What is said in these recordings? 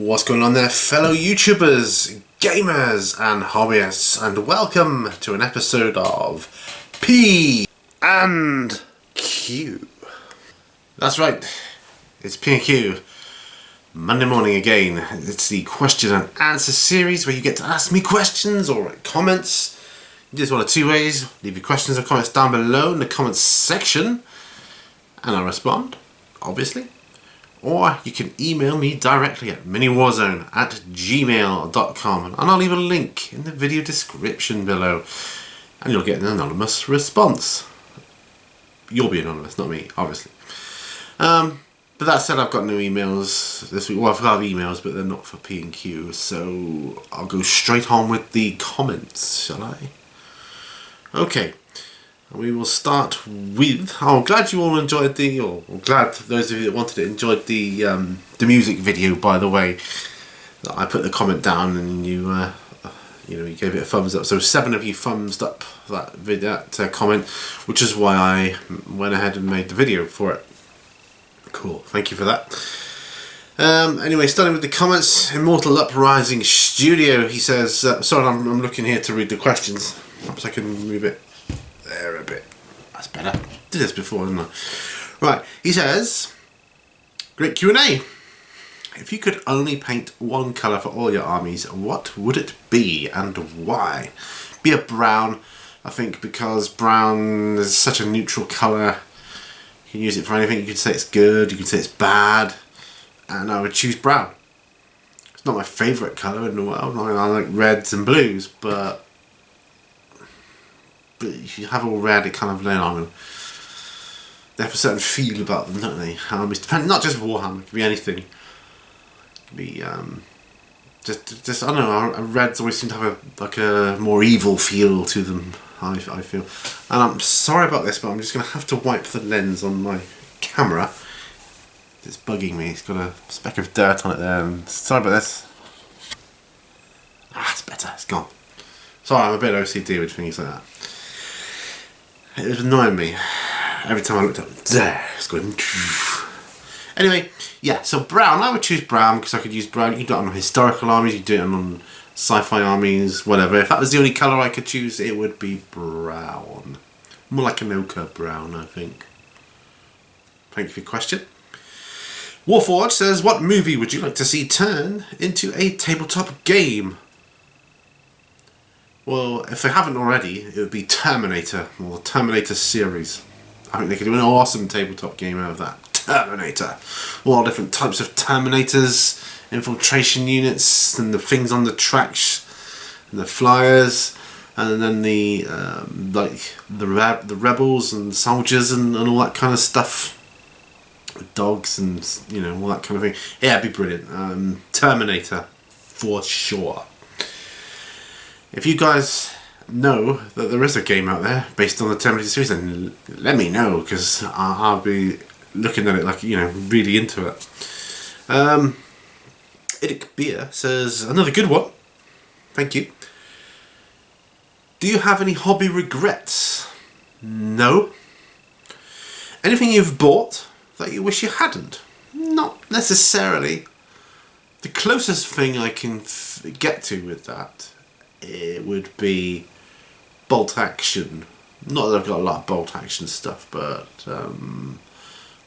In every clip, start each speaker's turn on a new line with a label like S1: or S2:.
S1: What's going on there, fellow YouTubers, gamers and hobbyists, and welcome to an episode of P and Q. That's right, it's P and Q. Monday morning again. It's the question and answer series where you get to ask me questions or write comments. You do this one of two ways. Leave your questions or comments down below in the comments section and I'll respond, obviously. Or you can email me directly at miniwarzone@gmail.com and I'll leave a link in the video description below and you'll get an anonymous response. You'll be anonymous, not me, obviously. But that said, I've got no emails this week. Well, I've got emails, but they're not for P and Q, so I'll go straight on with the comments, shall I? Okay. We will start with. I'm glad you all enjoyed the, or I'm glad those of you that wanted it enjoyed the music video. By the way, I put the comment down and you you gave it a thumbs up. So 7 of you thumbs up that video, that comment, which is why I went ahead and made the video for it. Cool, thank you for that. Anyway, starting with the comments. Immortal Uprising Studio. He says, sorry, I'm looking here to read the questions. Perhaps I can move it there a bit. That's better. Did this before, didn't I? Right, he says, great Q&A. If you could only paint one colour for all your armies, what would it be and why? Be a brown, I think, because brown is such a neutral colour. You can use it for anything. You could say it's good, you could say it's bad, and I would choose brown. It's not my favourite colour in the world. I like reds and blues, but if you have all red, it kind of they have a certain feel about them, don't they? Armies, not just Warhammer, it could be anything. It could be just I don't know. Reds always seem to have a more evil feel to them. I feel, and I'm sorry about this, but I'm just going to have to wipe the lens on my camera. It's bugging me. It's got a speck of dirt on it there. And sorry about this. It's better. It's gone. Sorry, I'm a bit OCD with things like that. It was annoying me every time I looked up. There, it's going. Anyway, yeah. So brown. I would choose brown because I could use brown. You can do it on historical armies. You can do it on sci-fi armies, whatever. If that was the only colour I could choose, it would be brown. More like an ochre brown, I think. Thank you for your question. Warforged says, what movie would you like to see turn into a tabletop game? Well, if they haven't already, it would be Terminator, or the Terminator series. I think they could do an awesome tabletop game out of that. Terminator. All different types of Terminators, infiltration units, and the things on the tracks, and the flyers, and then the the rebels and soldiers and all that kind of stuff. With dogs and all that kind of thing. Yeah, it'd be brilliant. Terminator, for sure. If you guys know that there is a game out there based on the Terminator series, then let me know, because I'll be looking at it like, really into it. Idic Beer says, another good one. Thank you. Do you have any hobby regrets? No. Anything you've bought that you wish you hadn't? Not necessarily. The closest thing I can get to with that, it would be bolt action. Not that I've got a lot of bolt action stuff, but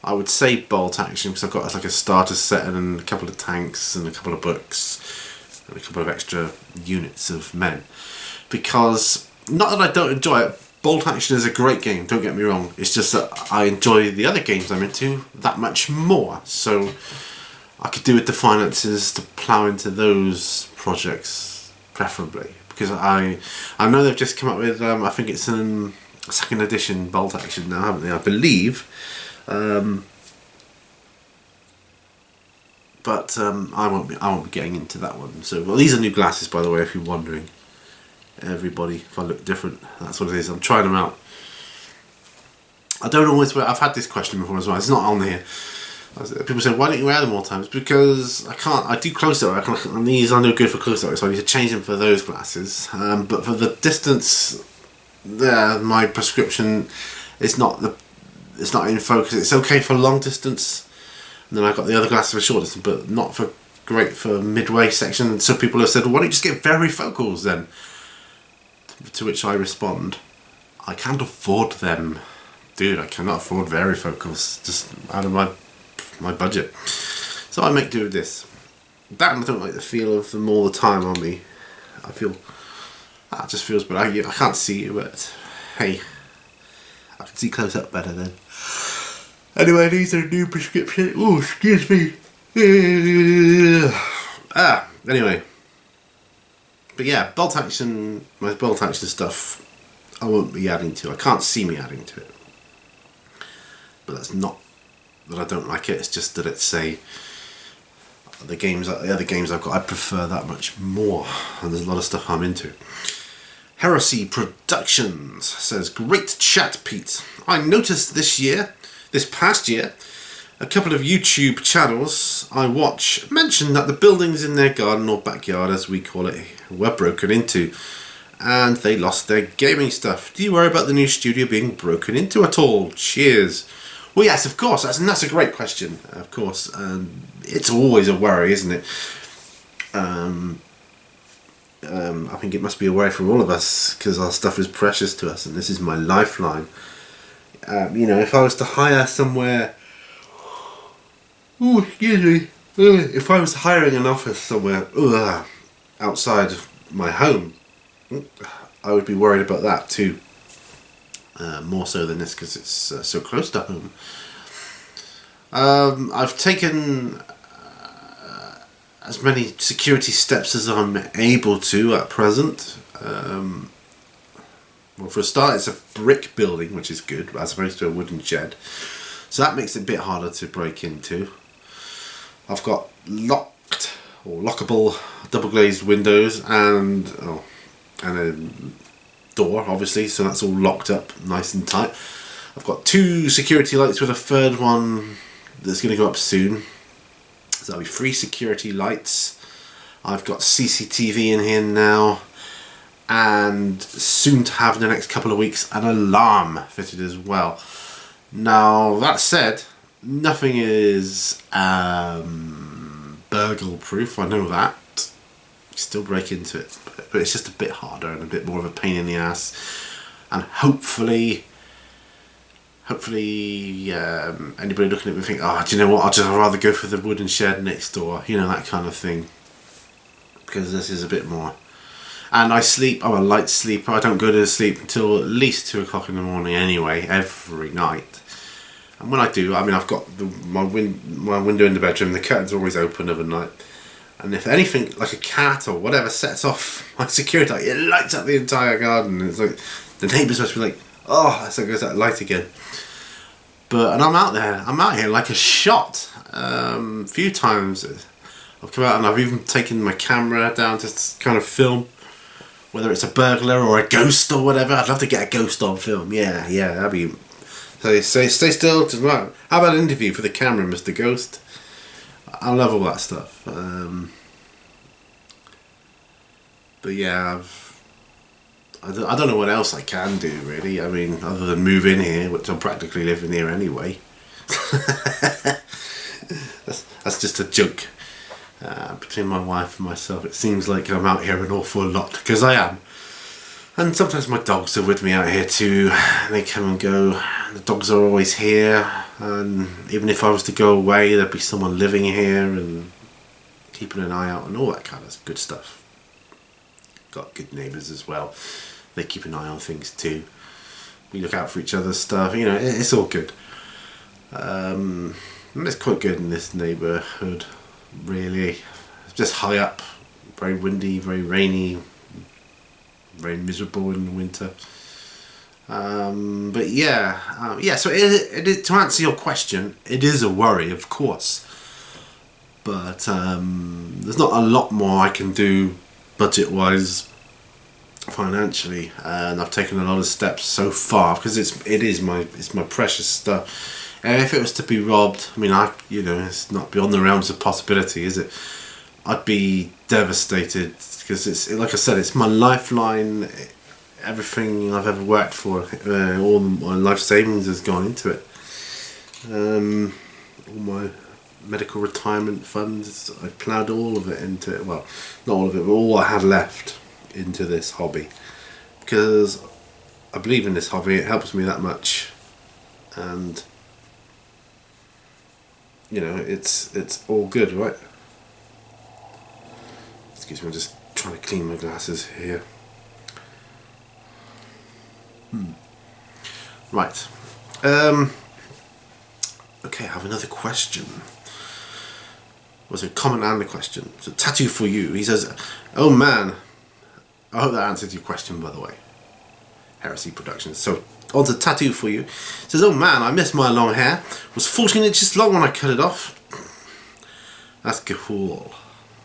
S1: I would say bolt action because I've got like a starter set and a couple of tanks and a couple of books and a couple of extra units of men. Because, not that I don't enjoy it, bolt action is a great game, don't get me wrong. It's just that I enjoy the other games I'm into that much more. So I could do with the finances to plough into those projects preferably. Because I know they've just come up with, I think it's a second edition bolt action now, haven't they? I believe. But I won't be getting into that one. So, well, these are new glasses, by the way, if you're wondering. Everybody, if I look different, that's what it is. I'm trying them out. I don't always wear. I've had this question before as well. It's not on here. People say, why don't you wear them all the times? Because I can't. I do close-up. And these are no good for close-up, so I need to change them for those glasses. But for the distance, my prescription is not in focus. It's okay for long distance. And then I've got the other glasses for short distance, but not for great for midway section. So people have said, well, why don't you just get varifocals then? To which I respond, I can't afford them. Dude, I cannot afford varifocals. Just out of my budget. So I make do with this. That, and I don't like the feel of them all the time on me. I feel... That just feels better. I can't see you, but hey, I can see close up better then. Anyway, these are new prescription. Oh, excuse me. Anyway. But yeah, bolt action, my bolt action stuff, I won't be adding to. I can't see me adding to it. But that's not that I don't like it. It's just that it's the other games I've got, I prefer that much more. And there's a lot of stuff I'm into. Heresy Productions says, great chat, Pete. I noticed this past year, a couple of YouTube channels I watch mentioned that the buildings in their garden or backyard, as we call it, were broken into, and they lost their gaming stuff. Do you worry about the new studio being broken into at all? Cheers. Well, yes, of course. That's a great question. Of course, it's always a worry, isn't it? I think it must be a worry for all of us because our stuff is precious to us, and this is my lifeline. If I was to hire somewhere, if I was hiring an office somewhere outside of my home, I would be worried about that too. More so than this because it's so close to home. I've taken as many security steps as I'm able to at present. Well, for a start, it's a brick building, which is good, as opposed to a wooden shed. So that makes it a bit harder to break into. I've got locked or lockable double glazed windows and a door, obviously, so that's all locked up nice and tight. I've got 2 security lights with a third one that's going to go up soon. So that'll be 3 security lights. I've got CCTV in here now, and soon to have in the next couple of weeks an alarm fitted as well. Now that said, nothing is burgle proof, I know that. You still break into it, but it's just a bit harder and a bit more of a pain in the ass, and hopefully anybody looking at me think, oh, do you know what, I'd rather go for the wooden shed next door, that kind of thing, because this is a bit more. And I'm a light sleeper. I don't go to sleep until at least 2 o'clock in the morning anyway, every night. And when I do, I've got my window in the bedroom, the curtain's always open overnight. And if anything, like a cat or whatever, sets off my security light, it lights up the entire garden. It's like, the neighbours must be like, oh, that's like, goes that light again. And I'm out here like a shot. A few times I've come out and I've even taken my camera down to kind of film, whether it's a burglar or a ghost or whatever. I'd love to get a ghost on film. Yeah, that'd be... So stay still. How about an interview for the camera, Mr. Ghost? I love all that stuff. But yeah, I don't know what else I can do really. Other than move in here, which I'm practically living here anyway. That's just a joke between my wife and myself. It seems like I'm out here an awful lot, because I am. And sometimes my dogs are with me out here too. They come and go. The dogs are always here, and even if I was to go away, there'd be someone living here and keeping an eye out and all that kind of good stuff. Got good neighbours as well. They keep an eye on things too. We look out for each other's stuff. It's all good. It's quite good in this neighbourhood, really. It's just high up, very windy, very rainy, very miserable in the winter. But yeah. So it is, to answer your question, it is a worry, of course. But there's not a lot more I can do budget-wise, financially, and I've taken a lot of steps so far because it's my precious stuff. And if it was to be robbed, it's not beyond the realms of possibility, is it? I'd be devastated because it's, like I said, it's my lifeline. Everything I've ever worked for, all my life savings has gone into it. All my medical retirement funds. I ploughed all of it into it. Well, not all of it, but all I had left into this hobby. Because I believe in this hobby, it helps me that much. And, you know, it's all good, right? Excuse me, I'm just trying to clean my glasses here. Right. Okay, I have another question. Was a comment and a question. It's a tattoo for you. He says, "Oh man," I hope that answered your question, by the way. Heresy Productions. So, on to tattoo for you. It says, "Oh man, I miss my long hair. It was 14 inches long when I cut it off." That's cool.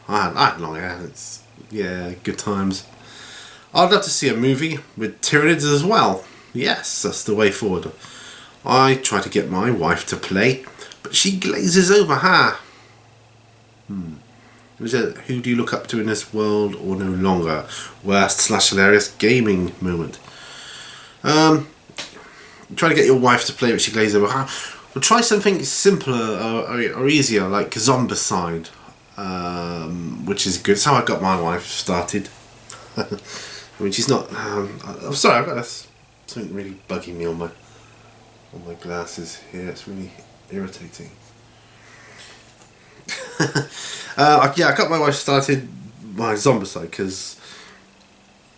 S1: I had long hair. It's, yeah, good times. I'd love to see a movie with Tyranids as well. Yes, that's the way forward. I try to get my wife to play, but she glazes over, Who do you look up to in this world or no longer? Worst/hilarious gaming moment. Try to get your wife to play, but she glazes over. Well, try something simpler or easier, like Zombicide, which is good. It's how I got my wife started. I mean, she's not. I'm sorry, I've got something really bugging me on my glasses here. It's really irritating. Yeah, I got my wife started by Zombicide because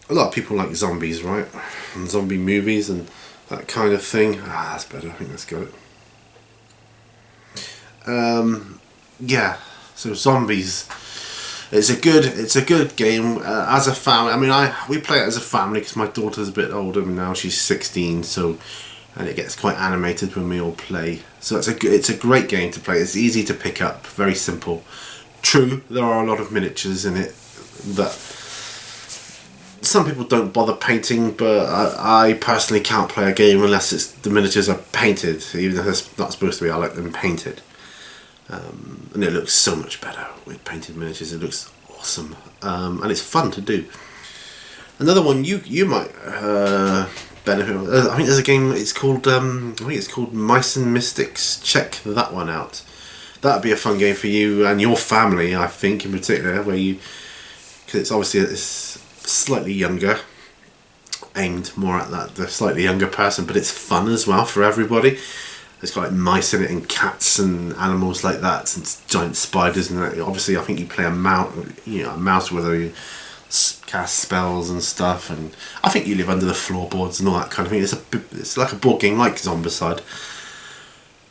S1: a lot of people like zombies, right? And zombie movies and that kind of thing. That's better. I think that's got it. Yeah. So zombies. It's a good game as a family. I mean, we play it as a family because my daughter's a bit older now. She's 16, so and it gets quite animated when we all play. So it's a great game to play. It's easy to pick up, very simple. True, there are a lot of miniatures in it that some people don't bother painting, but I personally can't play a game unless the miniatures are painted, even if it's not supposed to be. I like them painted. And it looks so much better with painted miniatures. It looks awesome, and it's fun to do. Another one you might benefit. I think there's a game. It's called Mice and Mystics. Check that one out. That'd be a fun game for you and your family, I think, in particular, because it's obviously it's slightly younger, aimed more at the slightly younger person, but it's fun as well for everybody. It's got like mice in it and cats and animals like that and giant spiders and that. Obviously I think you play a mouse whether you cast spells and stuff, and I think you live under the floorboards and all that kind of thing. It's like a board game like Zombicide.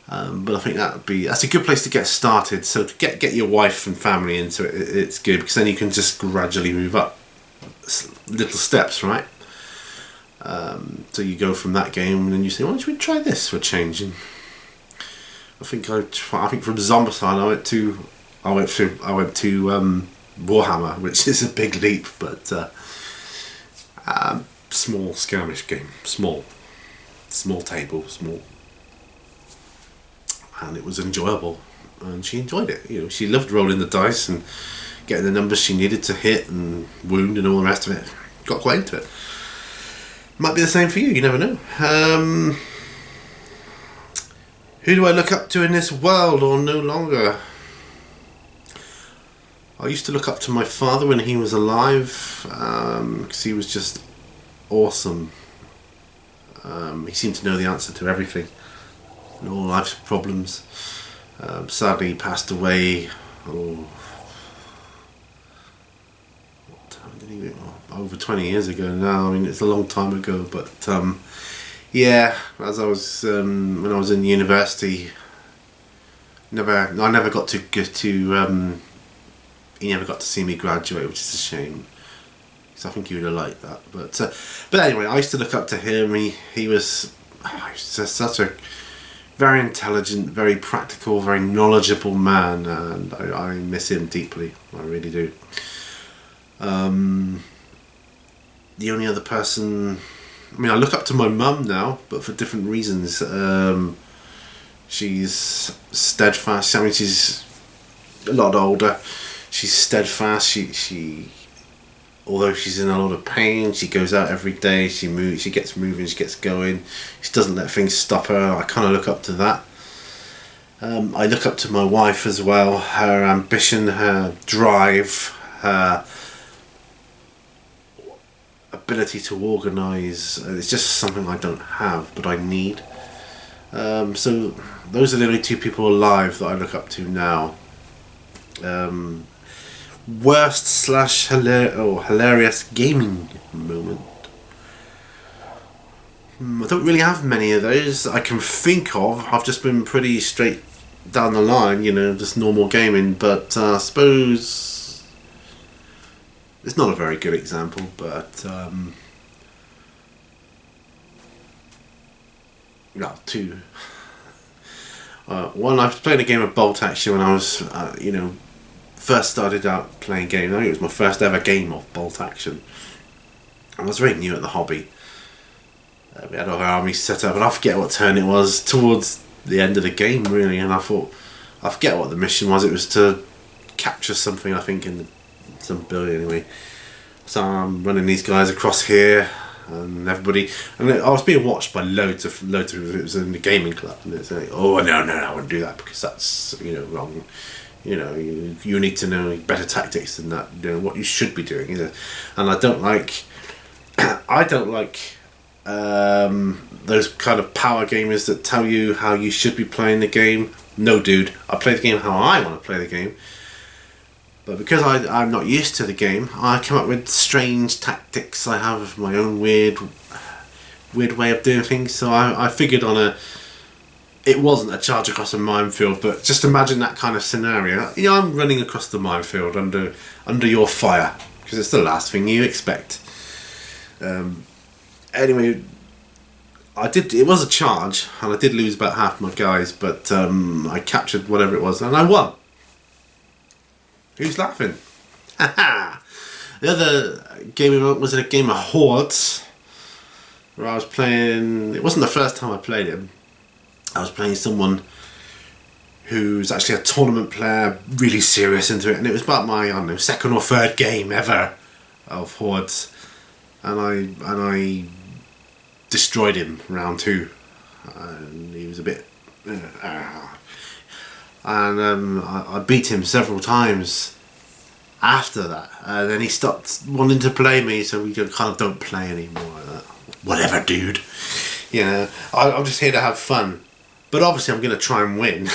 S1: But I think that's a good place to get started. So to get your wife and family into it, it's good because then you can just gradually move up little steps, right? So you go from that game and then you say, why don't we try this for a change? And I think from Zombicide I went to Warhammer, which is a big leap, but small skirmish game, small table, and it was enjoyable, and she enjoyed it. You know, she loved rolling the dice and getting the numbers she needed to hit and wound and all the rest of it. Got quite into it. Might be the same for you. You never know. Who do I look up to in this world or no longer? I used to look up to my father when he was alive, because he was just awesome. He seemed to know the answer to everything and all life's problems. Sadly, he passed away. Over 20 years ago now. I mean, it's a long time ago, but yeah, as I was when I was in university, I never got to he never got to see me graduate, which is a shame, because I think he would have liked that. But anyway, I used to look up to him. He was just such a very intelligent, very practical, very knowledgeable man, and I miss him deeply. I really do. The only other person, I mean, I look up to my mum now, but for different reasons. She's steadfast. I mean, she's a lot older. She's steadfast. She although she's in a lot of pain, she goes out every day. She moves. She gets moving. She gets going. She doesn't let things stop her. I kind of look up to that. I look up to my wife as well. Her ambition, her drive, her ability to organise. It's just something I don't have, but I need. So those are the only two people alive that I look up to now. Worst / hilarious gaming moment. I don't really have many of those I can think of. I've just been pretty straight down the line, you know, just normal gaming. But I suppose it's not a very good example, but two. One, I was playing a game of Bolt Action when I was, first started out playing games. I think it was my first ever game of Bolt Action. I was very new at the hobby. We had our army set up, and I forget what turn it was, towards the end of the game really, and I forget what the mission was. It was to capture something, I think, in some building anyway. So I'm running these guys across here, and everybody, and I was being watched by loads of people. It was in the gaming club, and it's like, oh no, I wouldn't do that because that's wrong. You need to know better tactics than that. What you should be doing, and I don't like those kind of power gamers that tell you how you should be playing the game. No, dude, I play the game how I want to play the game. But because I'm not used to the game, I come up with strange tactics. I have my own weird way of doing things. So I figured on it wasn't a charge across a minefield, but just imagine that kind of scenario. I'm running across the minefield under your fire, because it's the last thing you expect. Anyway, it was a charge, and I did lose about half my guys, but I captured whatever it was, and I won. Who's laughing? The other game was a game of Hordes, where I was playing. It wasn't the first time I played him. I was playing someone who's actually a tournament player, really serious into it, and it was about my second or third game ever of Hordes, and I destroyed him round 2, and he was a bit and I beat him several times after that, and then he stopped wanting to play me, so we kind of don't play anymore. Whatever, dude, I'm just here to have fun, but obviously I'm going to try and win.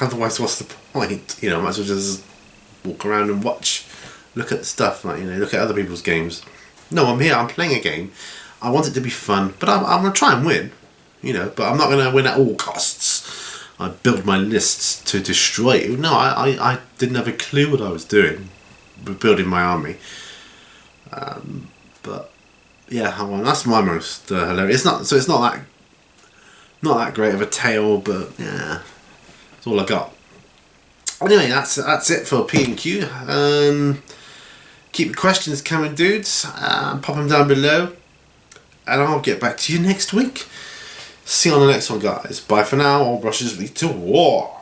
S1: Otherwise, what's the point? I might as well just walk around and look at stuff, look at other people's games. No, I'm here, I'm playing a game. I want it to be fun, but I'm going to try and win, but I'm not going to win at all costs. I build my lists to destroy you. No, I didn't have a clue what I was doing with building my army. But yeah, I won. That's my most hilarious. It's not that great of a tale, but yeah, that's all I got. Anyway, that's it for P&Q. Keep your questions coming, dudes. Pop them down below, and I'll get back to you next week. See you on the next one, guys. Bye for now. All brushes lead to war.